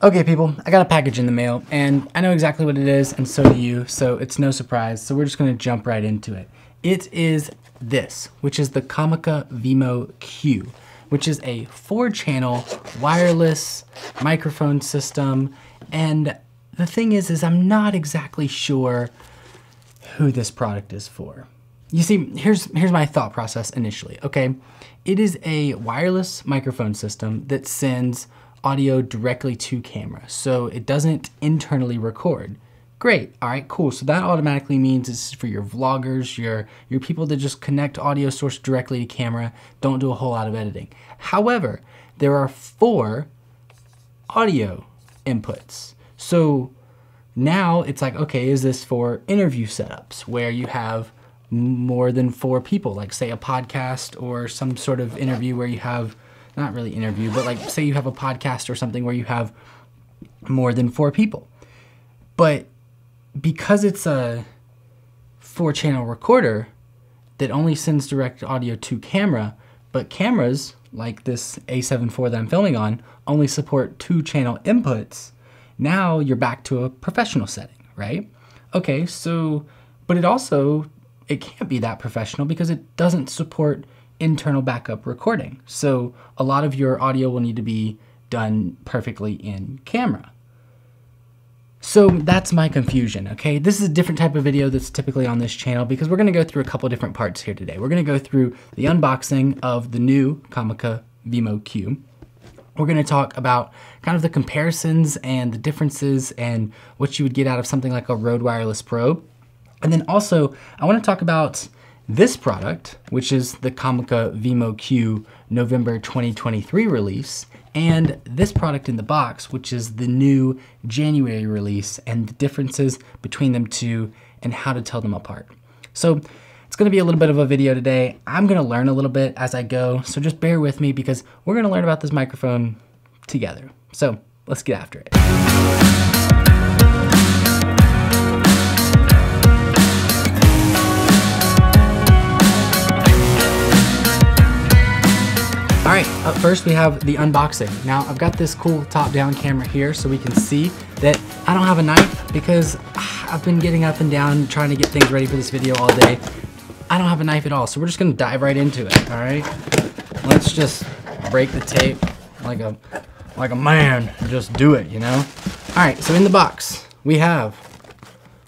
Okay, people, I got a package in the mail, and I know exactly what it is, and so do you, so it's no surprise. So we're just gonna jump right into it. It is this, which is the Comica Vimo Q, which is a 4-channel wireless microphone system. And the thing is I'm not exactly sure who this product is for. You see, here's my thought process initially, okay? It is a wireless microphone system that sends audio directly to camera, so it doesn't internally record. Great, all right, cool. So that automatically means it's for your vloggers, your people that just connect audio source directly to camera, don't do a whole lot of editing. However, there are 4 audio inputs. So now it's like, okay, is this for interview setups where you have more than 4 people, like say a podcast or some sort of interview where you have, not really interview, but like say you have a podcast or something where you have more than 4 people. But because it's a 4-channel recorder that only sends direct audio to camera, but cameras like this A7 IV that I'm filming on only support 2-channel inputs, now you're back to a professional setting, right? Okay, so, but it can't be that professional because it doesn't support internal backup recording. So a lot of your audio will need to be done perfectly in camera. So that's my confusion, okay? This is a different type of video that's typically on this channel because we're gonna go through a couple different parts here today. We're gonna go through the unboxing of the new Comica Vimo Q. We're gonna talk about kind of the comparisons and the differences and what you would get out of something like a Rode Wireless Pro. And then also, I wanna talk about this product, which is the Comica Vimo Q November 2023 release, and this product in the box, which is the new January release, and the differences between them two and how to tell them apart. So it's gonna be a little bit of a video today. I'm gonna learn a little bit as I go, so just bear with me because we're gonna learn about this microphone together. So let's get after it. All right, up first we have the unboxing. Now I've got this cool top-down camera here so we can see that I don't have a knife because I've been getting up and down trying to get things ready for this video all day. I don't have a knife at all, so we're just gonna dive right into it, all right? Let's just break the tape like a man, just do it, you know? All right, so in the box, we have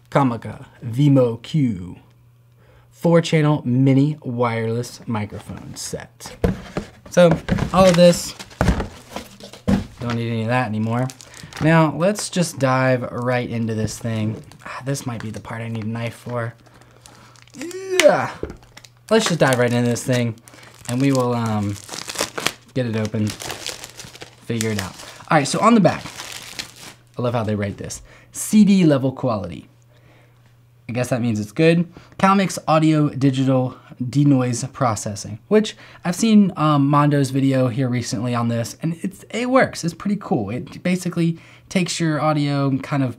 Comica Vimo Q 4-channel mini wireless microphone set. So all of this, don't need any of that anymore. Now let's just dive right into this thing. This might be the part I need a knife for. Yeah. Let's just dive right into this thing and we will get it open, figure it out. All right, so on the back, I love how they write this. CD level quality. I guess that means it's good. Calmix audio digital denoise processing, which I've seen Mondo's video here recently on this, and it works. It's pretty cool. It basically takes your audio and kind of,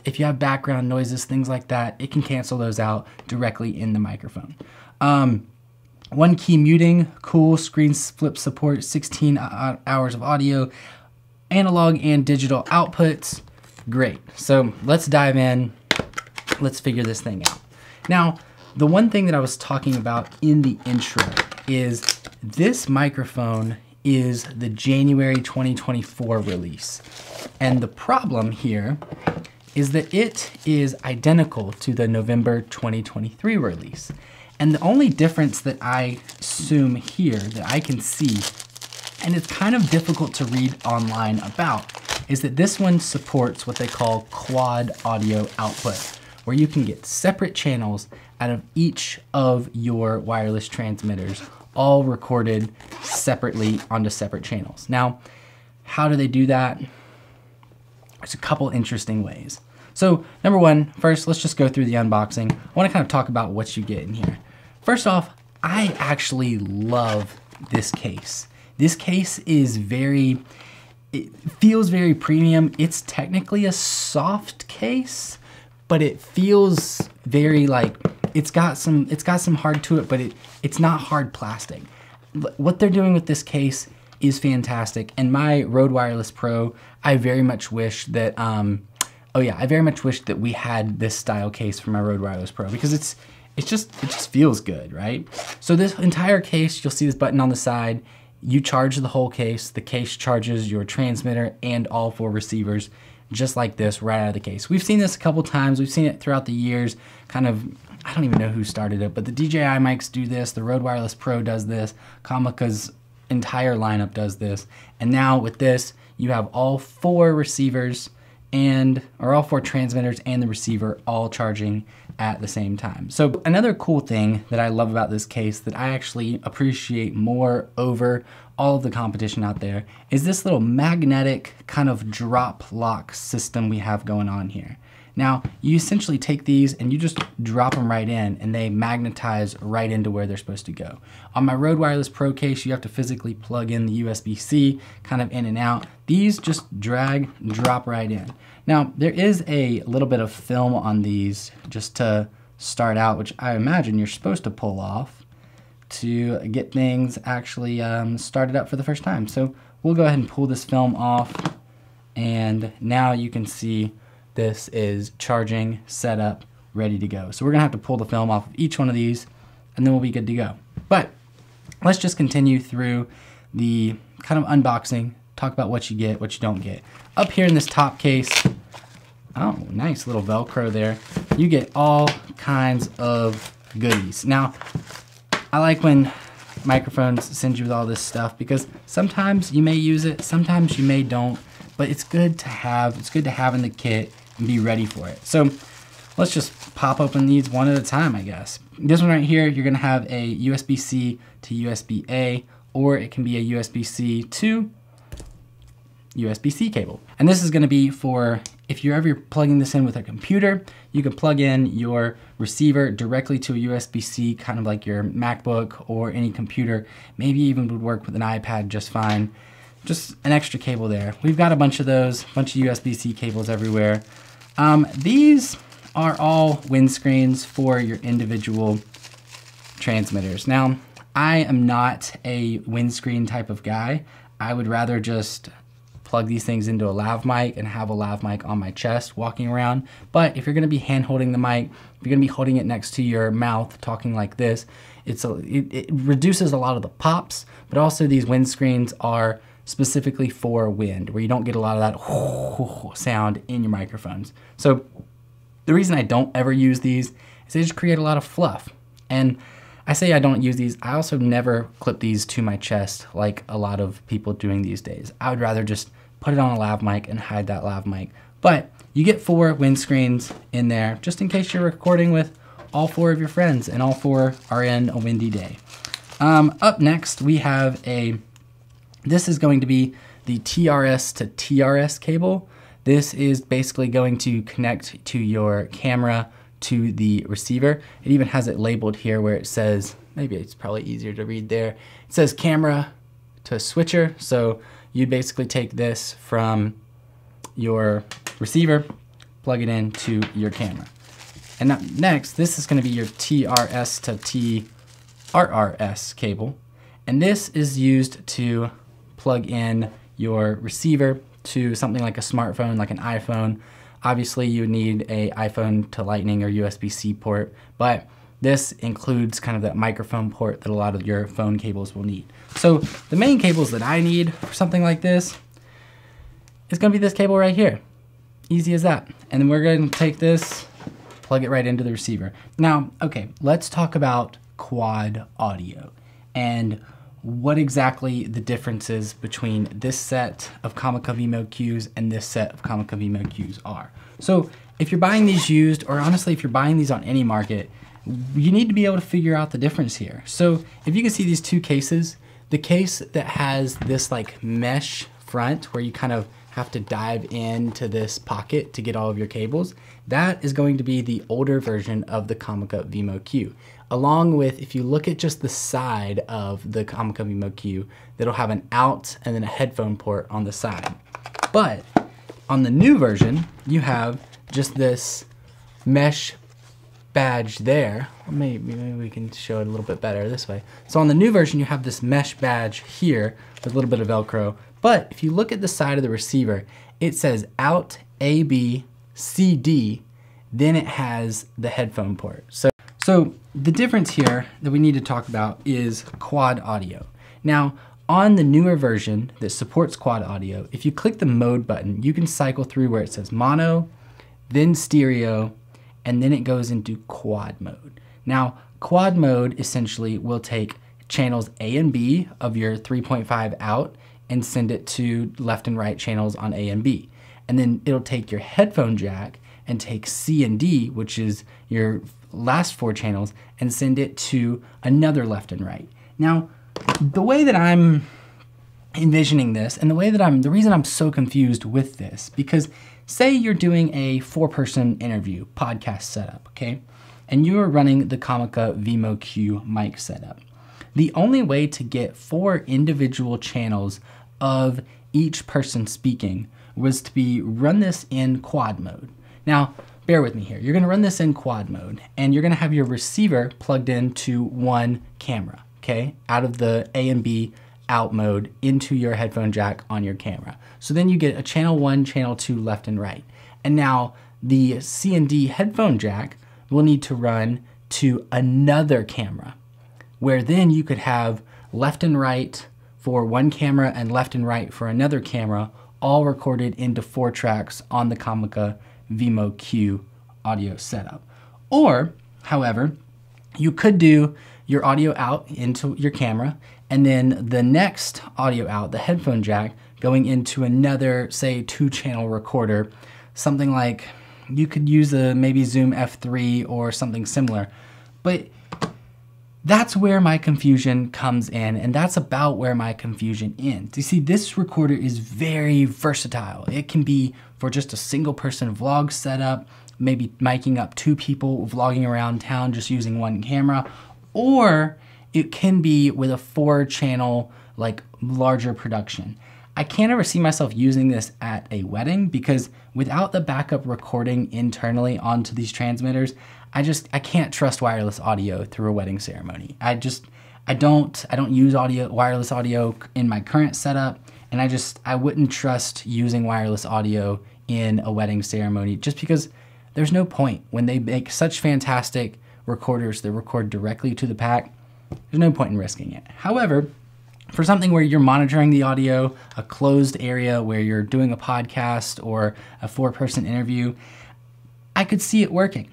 if you have background noises, things like that, it can cancel those out directly in the microphone. 1 key muting, cool, screen flip support, 16 hours of audio, analog and digital outputs. Great. So let's dive in. Let's figure this thing out. Now, the one thing that I was talking about in the intro is this microphone is the January 2024 release. And the problem here is that it is identical to the November 2023 release. And the only difference that I assume here that I can see, and it's kind of difficult to read online about, is that this one supports what they call quad audio output, where you can get separate channels out of each of your wireless transmitters, all recorded separately onto separate channels. Now, how do they do that? There's a couple interesting ways. So number one, first, let's just go through the unboxing. I wanna kind of talk about what you get in here. First off, I actually love this case. This case is it feels very premium. It's technically a soft case, but it feels very like, it's got some hard to it, but it's not hard plastic. What they're doing with this case is fantastic. And my Rode Wireless Pro, I very much wish that, oh yeah, I very much wish that we had this style case for my Rode Wireless Pro, because it just feels good, right? So this entire case, you'll see this button on the side. You charge the whole case. The case charges your transmitter and all 4 receivers, just like this, right out of the case. We've seen this a couple times. We've seen it throughout the years, kind of, I don't even know who started it, but the DJI mics do this, the Rode Wireless Pro does this, Comica's entire lineup does this. And now with this, you have all 4 receivers or all 4 transmitters and the receiver all charging at the same time. So another cool thing that I love about this case that I actually appreciate more over all of the competition out there is this little magnetic kind of drop lock system we have going on here. Now, you essentially take these and you just drop them right in, and they magnetize right into where they're supposed to go. On my Rode Wireless Pro case, you have to physically plug in the USB-C kind of in and out. These just drag, drop right in. Now, there is a little bit of film on these just to start out, which I imagine you're supposed to pull off to get things actually started up for the first time. So we'll go ahead and pull this film off, and now you can see this is charging, set up, ready to go. So we're gonna have to pull the film off of each one of these, and then we'll be good to go. But let's just continue through the kind of unboxing, talk about what you get, what you don't get. Up here in this top case, oh, nice little Velcro there. You get all kinds of goodies. Now, I like when microphones send you with all this stuff, because sometimes you may use it, sometimes you may don't, but it's good to have. It's good to have in the kit and be ready for it. So let's just pop open these one at a time, I guess. This one right here, you're gonna have a USB-C to USB-A, or it can be a USB-C to USB-C cable. And this is gonna be for, if you're ever plugging this in with a computer, you can plug in your receiver directly to a USB-C, kind of like your MacBook or any computer. Maybe even would work with an iPad just fine. Just an extra cable there. We've got a bunch of those, a bunch of USB-C cables everywhere. These are all windscreens for your individual transmitters. Now, I am not a windscreen type of guy. I would rather just plug these things into a lav mic and have a lav mic on my chest walking around. But if you're gonna be hand holding the mic, if you're gonna be holding it next to your mouth, talking like this, it reduces a lot of the pops, but also these windscreens are specifically for wind, where you don't get a lot of that sound in your microphones. So the reason I don't ever use these is they just create a lot of fluff. And I say I don't use these, I also never clip these to my chest like a lot of people doing these days. I would rather just put it on a lav mic and hide that lav mic. But you get 4 windscreens in there, just in case you're recording with all 4 of your friends and all 4 are in a windy day. Up next, we have this is going to be the TRS to TRS cable. This is basically going to connect to your camera to the receiver. It even has it labeled here where it says, maybe it's probably easier to read there. It says camera to switcher. So you basically take this from your receiver, plug it into your camera. And up next, this is gonna be your TRS to TRRS cable. And this is used to plug in your receiver to something like a smartphone, like an iPhone. Obviously, you would need a iPhone to Lightning or USB-C port, but this includes kind of that microphone port that a lot of your phone cables will need. So the main cables that I need for something like this is gonna be this cable right here. Easy as that. And then we're gonna take this, plug it right into the receiver. Now, okay, let's talk about quad audio and what exactly the difference is between this set of Comica Vimo Qs and this set of Comica Vimo Qs are. So if you're buying these used, or honestly, if you're buying these on any market, you need to be able to figure out the difference here. So if you can see these 2 cases, the case that has this like mesh front where you kind of have to dive into this pocket to get all of your cables, that is going to be the older version of the Comica Vimo Q. Along with, if you look at just the side of the Comica Vimo Q, that'll have an out and then a headphone port on the side. But on the new version, you have just this mesh badge there. Maybe we can show it a little bit better this way. So on the new version, you have this mesh badge here with a little bit of Velcro. But if you look at the side of the receiver, it says out A, B, C, D, then it has the headphone port. So the difference here that we need to talk about is quad audio. Now, on the newer version that supports quad audio, if you click the mode button, you can cycle through where it says mono, then stereo, and then it goes into quad mode. Now, quad mode essentially will take channels A and B of your 3.5 out and send it to left and right channels on A and B. And then it'll take your headphone jack and take C and D, which is your last 4 channels, and send it to another left and right. Now, the way that I'm envisioning this, and the reason I'm so confused with this, because say you're doing a 4-person interview podcast setup, okay? And you are running the Comica Vimo Q mic setup. The only way to get 4 individual channels of each person speaking was to run this in quad mode. Now, bear with me here. You're gonna run this in quad mode, and you're gonna have your receiver plugged into one camera, okay? Out of the A and B out mode into your headphone jack on your camera. So then you get a channel 1, channel 2, left and right. And now the C and D headphone jack will need to run to another camera, where then you could have left and right for one camera and left and right for another camera, all recorded into 4 tracks on the Comica Vimo Q audio setup. Or, however, you could do your audio out into your camera, and then the next audio out, the headphone jack, going into another, say, 2-channel recorder, something like, you could use a maybe Zoom F3 or something similar. But that's where my confusion comes in, and that's about where my confusion ends. You see, this recorder is very versatile. It can be for just a single person vlog setup, maybe miking up 2 people vlogging around town just using one camera, or it can be with a 4-channel, like, larger production. I can't ever see myself using this at a wedding, because without the backup recording internally onto these transmitters, I can't trust wireless audio through a wedding ceremony. I don't use wireless audio in my current setup, and I wouldn't trust using wireless audio in a wedding ceremony, just because there's no point. When they make such fantastic recorders that record directly to the pack, there's no point in risking it. However, for something where you're monitoring the audio, a closed area where you're doing a podcast or a 4-person interview, I could see it working.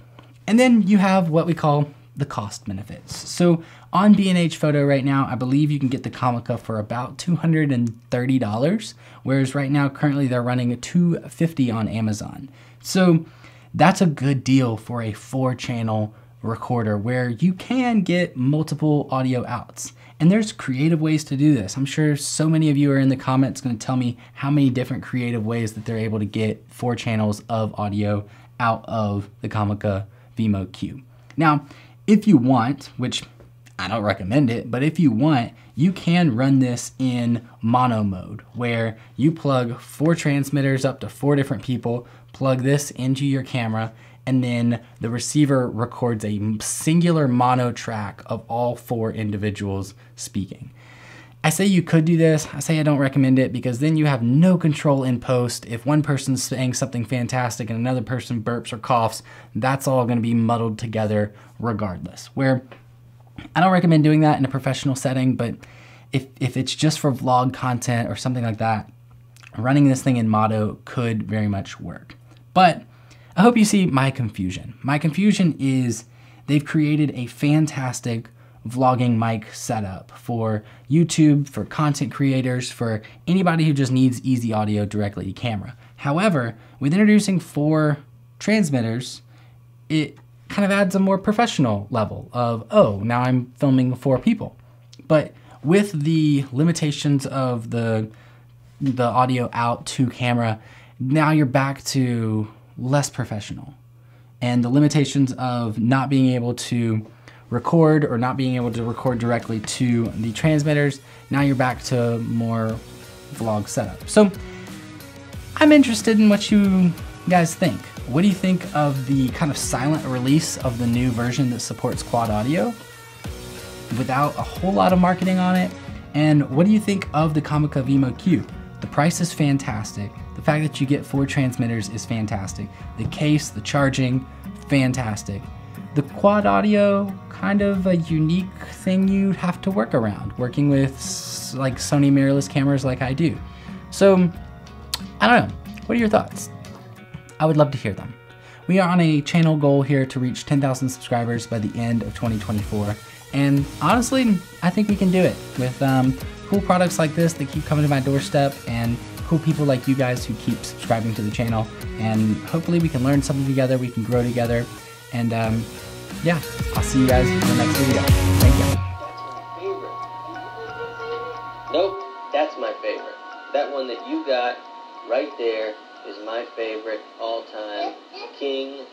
And then you have what we call the cost benefits. So on B&H Photo right now, I believe you can get the Comica for about $230, whereas right now currently they're running $250 on Amazon. So that's a good deal for a 4-channel recorder where you can get multiple audio outs. And there's creative ways to do this. I'm sure so many of you are in the comments going to tell me how many different creative ways that they're able to get 4 channels of audio out of the Comica Vimo Q. Now, if you want, which I don't recommend it, but if you want, you can run this in mono mode, where you plug 4 transmitters up to 4 different people, plug this into your camera, and then the receiver records a singular mono track of all 4 individuals speaking. I say you could do this. I say I don't recommend it, because then you have no control in post. If one person's saying something fantastic and another person burps or coughs, that's all going to be muddled together regardless. Where I don't recommend doing that in a professional setting, but if it's just for vlog content or something like that, running this thing in mono could very much work. But I hope you see my confusion. My confusion is they've created a fantastic vlogging mic setup for YouTube, for content creators, for anybody who just needs easy audio directly to camera. However, with introducing 4 transmitters, it kind of adds a more professional level of, oh, now I'm filming 4 people. But with the limitations of the audio out to camera, now you're back to less professional. And the limitations of not being able to record or not being able to record directly to the transmitters, now you're back to more vlog setup. So I'm interested in what you guys think. What do you think of the kind of silent release of the new version that supports quad audio without a whole lot of marketing on it? And what do you think of the Comica Vimo Q? The price is fantastic. The fact that you get 4 transmitters is fantastic. The case, the charging, fantastic. The quad audio, kind of a unique thing you'd have to work around, working with like Sony mirrorless cameras like I do. So, I don't know, what are your thoughts? I would love to hear them. We are on a channel goal here to reach 10,000 subscribers by the end of 2024. And honestly, I think we can do it with cool products like this that keep coming to my doorstep, and cool people like you guys who keep subscribing to the channel. And hopefully we can learn something together, we can grow together. And yeah, I'll see you guys in the next video. Thank you. That's my favorite. Nope, that's my favorite. That one that you got right there is my favorite all-time king.